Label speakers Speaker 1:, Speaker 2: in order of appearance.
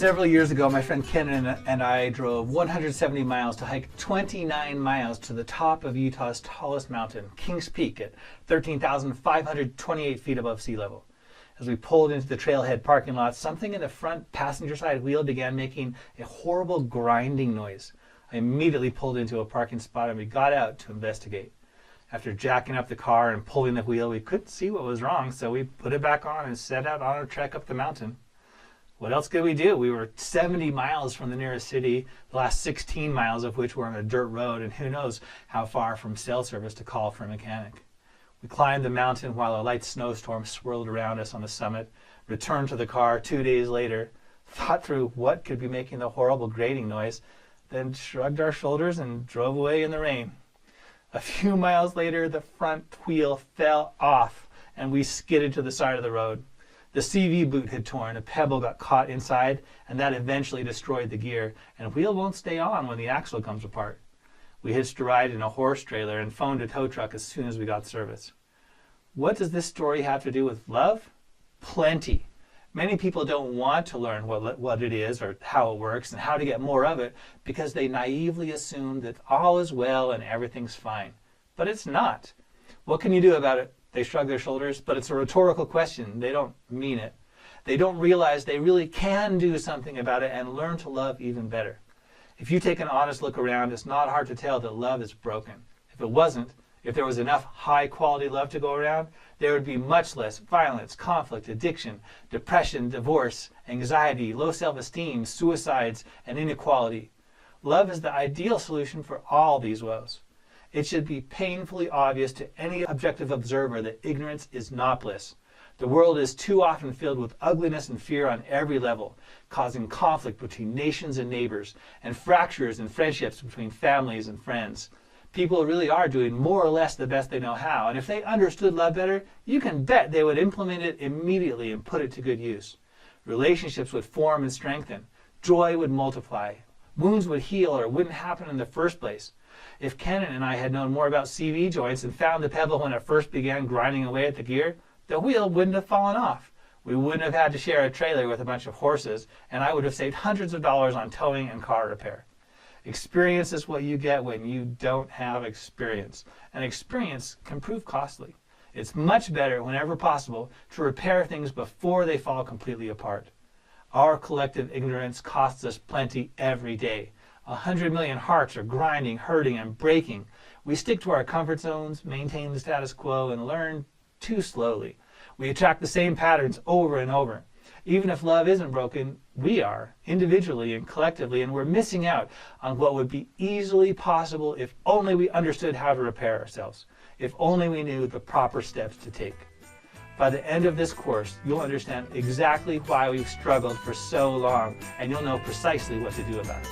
Speaker 1: Several years ago, my friend Ken and I drove 170 miles to hike 29 miles to the top of Utah's tallest mountain, Kings Peak, at 13,528 feet above sea level. As we pulled into the trailhead parking lot, something in the front passenger side wheel began making a horrible grinding noise. I immediately pulled into a parking spot and we got out to investigate. After jacking up the car and pulling the wheel, we couldn't see what was wrong, so we put it back on and set out on our trek up the mountain. What else could we do? We were 70 miles from the nearest city, the last 16 miles of which were on a dirt road, and who knows how far from cell service to call for a mechanic. We climbed the mountain while a light snowstorm swirled around us on the summit, returned to the car 2 days later, thought through what could be making the horrible grating noise, then shrugged our shoulders and drove away in the rain. A few miles later, the front wheel fell off and we skidded to the side of the road. The CV boot had torn, a pebble got caught inside, and that eventually destroyed the gear, and wheel won't stay on when the axle comes apart. We hitched a ride in a horse trailer and phoned a tow truck as soon as we got service. What does this story have to do with love? Plenty. Many people don't want to learn what it is or how it works and how to get more of it because they naively assume that all is well and everything's fine. But it's not. What can you do about it? They shrug their shoulders, but it's a rhetorical question. They don't mean it. They don't realize they really can do something about it and learn to love even better. If you take an honest look around, it's not hard to tell that love is broken. If it wasn't, if there was enough high-quality love to go around, there would be much less violence, conflict, addiction, depression, divorce, anxiety, low self-esteem, suicides, and inequality. Love is the ideal solution for all these woes. It should be painfully obvious to any objective observer that ignorance is not bliss. The world is too often filled with ugliness and fear on every level, causing conflict between nations and neighbors, and fractures in friendships between families and friends. People really are doing more or less the best they know how, and if they understood love better, you can bet they would implement it immediately and put it to good use. Relationships would form and strengthen. Joy would multiply. Wounds would heal or wouldn't happen in the first place. If Ken and I had known more about CV joints and found the pebble when it first began grinding away at the gear, the wheel wouldn't have fallen off. We wouldn't have had to share a trailer with a bunch of horses, and I would have saved hundreds of dollars on towing and car repair. Experience is what you get when you don't have experience, and experience can prove costly. It's much better, whenever possible, to repair things before they fall completely apart. Our collective ignorance costs us plenty every day. 100 million hearts are grinding, hurting, and breaking. We stick to our comfort zones, maintain the status quo, and learn too slowly. We attract the same patterns over and over. Even if love isn't broken, we are, individually and collectively, and we're missing out on what would be easily possible if only we understood how to repair ourselves, if only we knew the proper steps to take. By the end of this course, you'll understand exactly why we've struggled for so long, and you'll know precisely what to do about it.